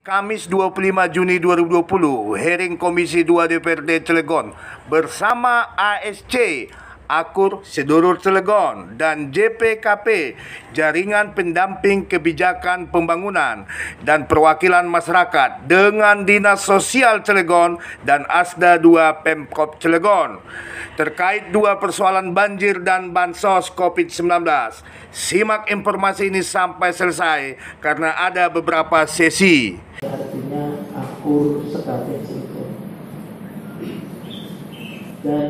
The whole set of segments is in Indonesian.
Kamis 25 Juni 2020, hearing Komisi 2 DPRD Cilegon bersama ASC, Akur Sedulur Cilegon, dan JPKP, Jaringan Pendamping Kebijakan Pembangunan dan Perwakilan Masyarakat, dengan Dinas Sosial Cilegon dan Asda 2 Pemkop Cilegon terkait dua persoalan banjir dan bansos COVID-19. Simak informasi ini sampai selesai karena ada beberapa sesi. Artinya Akur Sekate Cilegon. Dan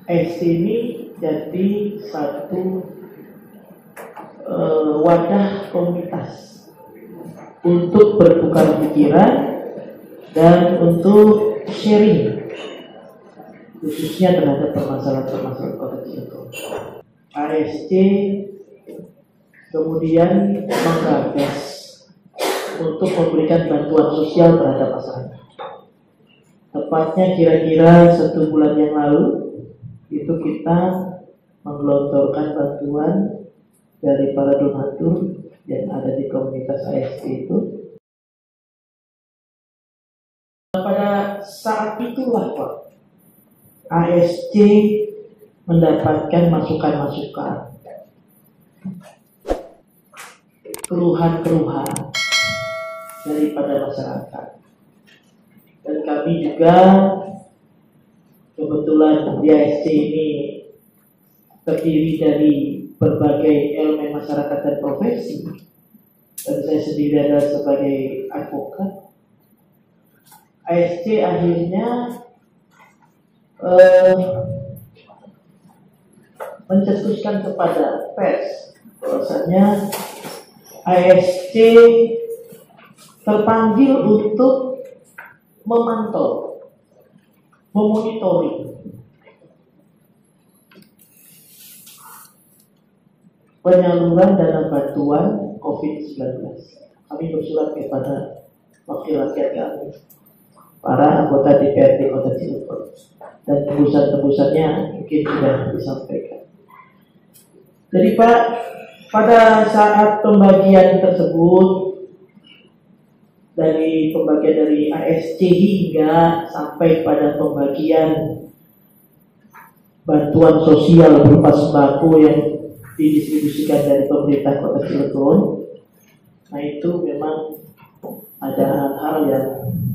SC ini jadi satu wadah komunitas untuk bertukar pikiran dan untuk sharing, khususnya terhadap permasalahan-permasalahan Kota Cilegon. ASC kemudian menggagas untuk memberikan bantuan sosial terhadap masyarakat. Tepatnya kira-kira 1 bulan yang lalu itu kita menggelontorkan bantuan dari para donatur yang ada di komunitas ASC itu. Pada saat itulah Pak, ASC mendapatkan masukan-masukan, keluhan-keluhan daripada masyarakat. Dan kami juga kebetulan di ASC ini terdiri dari berbagai elemen masyarakat dan profesi, dan saya sendiri adalah sebagai advokat. ASC akhirnya mencetuskan kepada pers bahwasanya ASC terpanggil untuk memantau, memonitoring penyaluran dana bantuan COVID-19. Kami bersurat kepada wakil rakyat kami, para anggota DPRD Kota Cilegon, dan tembusan-tembusannya mungkin sudah disampaikan. Jadi Pak, pada saat pembagian tersebut, dari pembagian dari ASC hingga sampai pada pembagian bantuan sosial berupa sembako yang didistribusikan dari pemerintah Kota Cilegon, nah itu memang ada hal-hal yang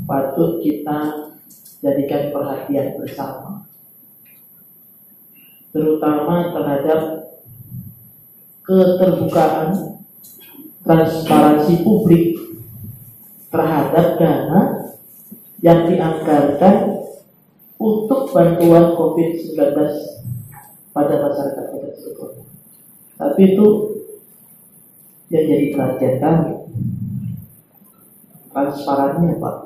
patut kita jadikan perhatian bersama, terutama terhadap keterbukaan, transparansi publik terhadap dana yang dianggarkan untuk bantuan COVID-19 pada masyarakat Kota Cilegon. Tapi itu yang jadi perhatian kami, transparannya Pak.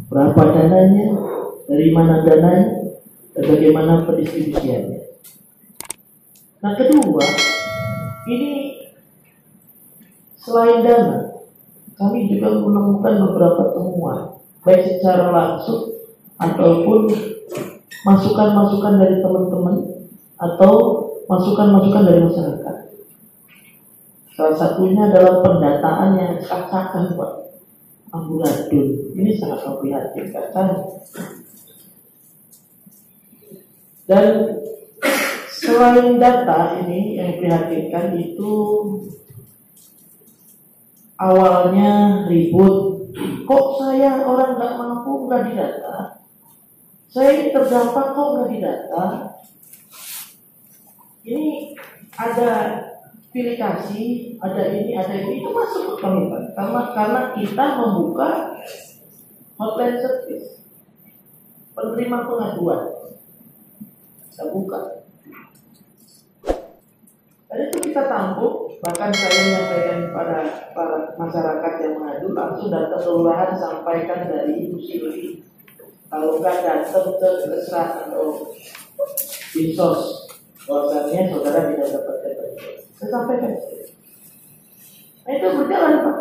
Berapa dananya, dari mana dananya, dan bagaimana pendistribusiannya. Nah kedua, ini selain dana, kami juga menemukan beberapa temuan, baik secara langsung ataupun masukan-masukan dari teman-teman atau masukan-masukan dari masyarakat. Salah satunya adalah pendataan yang acak-acakan Pak, amburadul. Ini sangat memprihatinkan. Dan selain data ini yang memprihatinkan itu, awalnya ribut, kok saya orang nggak mampu nggak didata, saya ini terdampak kok nggak didata. Ini ada aplikasi, ada ini itu masuk ke kami Pak, karena kita membuka hotline service penerima pengaduan, kita buka. Dan itu kita tampung, bahkan saya menyampaikan pada para masyarakat yang mengadu, langsung data kelurahan sampaikan dari Ibu Silvi. Kalau nggak datang ke Kesra atau Dinsos, bahwasannya saudara tidak dapat bantuan. Saya sampaikan. Nah itu berjalan Pak.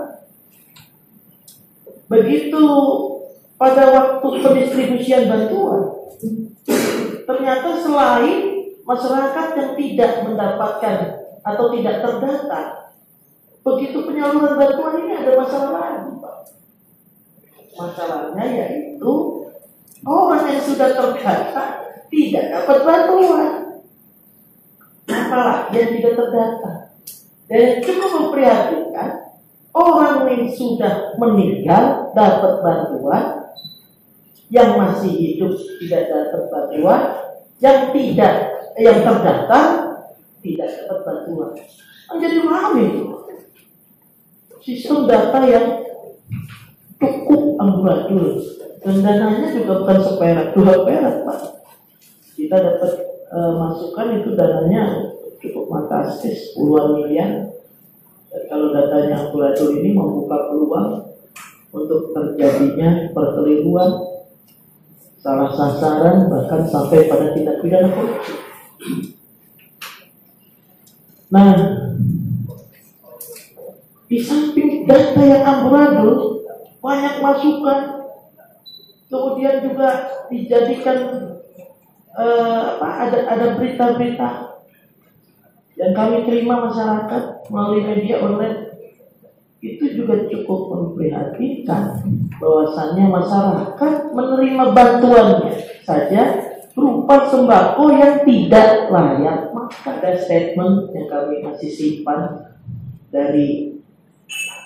Begitu pada waktu pendistribusian bantuan, ternyata selain masyarakat yang tidak mendapatkan atau tidak terdata, begitu penyaluran bantuan ini ada masalah lagi Pak. Masalahnya yaitu orang yang sudah terdata tidak dapat bantuan, apalagi yang tidak terdata. Dan cukup memprihatinkan, orang yang sudah meninggal dapat bantuan, yang masih hidup tidak dapat bantuan, yang terdaftar tidak dapat bantuan. Menjadi rame itu. Sistem data yang cukup amburadul, dan dananya juga bukan seperak, 2 perak, Pak. Kita dapat masukan itu dananya cukup fantastis, puluhan miliar. Dan kalau datanya amburadul ini membuka peluang untuk terjadinya perkeliruan, salah sasaran, bahkan sampai pada tindak pidana korupsi. Nah, di samping data yang amburadul, banyak masukan, kemudian juga dijadikan ada berita-berita yang kami terima masyarakat melalui media online. Itu juga cukup memprihatinkan, bahwasannya masyarakat menerima bantuannya saja berupa sembako yang tidak layak. Maka ada statement yang kami masih simpan dari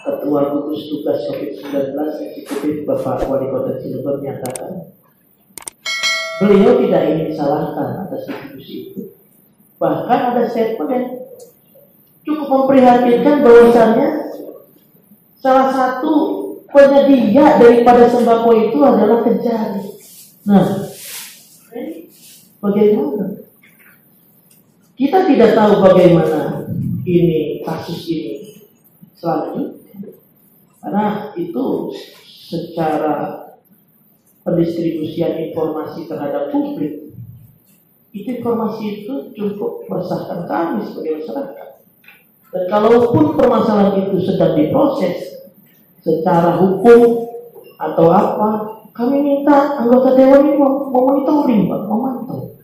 Ketua Gugus Tugas COVID-19 Eksekutif Bapak Wali Kota Cilegon menyatakan beliau tidak ingin disalahkan atas institusi itu. Bahkan ada statement yang cukup memprihatinkan, bahwasannya salah satu penyedia daripada sembako itu adalah Kejari. Nah, bagaimana? Kita tidak tahu bagaimana kasus ini selanjutnya, karena itu secara pendistribusian informasi terhadap publik, informasi itu cukup meresahkan kami sebagai masyarakat. Dan kalaupun permasalahan itu sedang diproses secara hukum atau apa, kami minta anggota dewan ini memonitoring, memantau.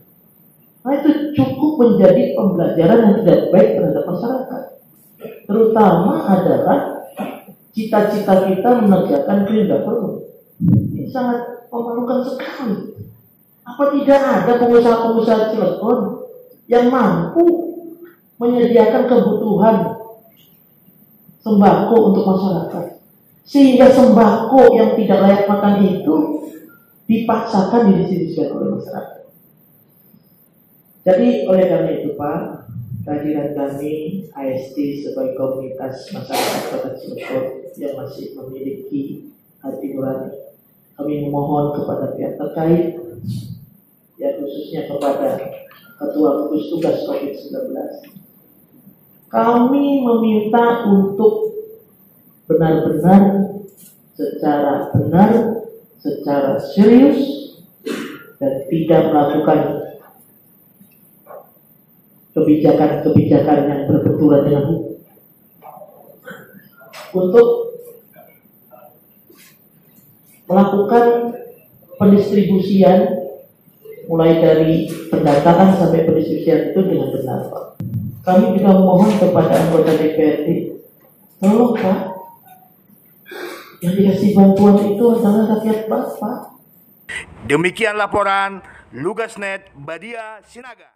Nah, itu cukup menjadi pembelajaran yang tidak baik terhadap masyarakat. Terutama adalah cita-cita kita menegakkan clean government. Ini sangat memalukan sekali. Apa tidak ada pengusaha-pengusaha Cilegon yang mampu menyediakan kebutuhan sembako untuk masyarakat, sehingga sembako yang tidak layak makan itu dipaksakan didistribusikan oleh masyarakat. Jadi oleh karena itu, Pak, kehadiran kami AST sebagai komunitas masyarakat Kota Cilegon yang masih memiliki hati nurani, kami memohon kepada pihak terkait, ya khususnya kepada Ketua Gugus Tugas COVID-19, kami meminta untuk benar-benar secara benar, secara serius, dan tidak melakukan kebijakan-kebijakan yang berbenturan dengan hukum, untuk melakukan pendistribusian mulai dari pendataan sampai pendistribusian itu dengan benar, Pak. Kami juga memohon kepada anggota DPRD, tolong, Pak, yang dikasih bantuan itu adalah rakyat Bapak. Demikian laporan Lugasnet Badia Sinaga.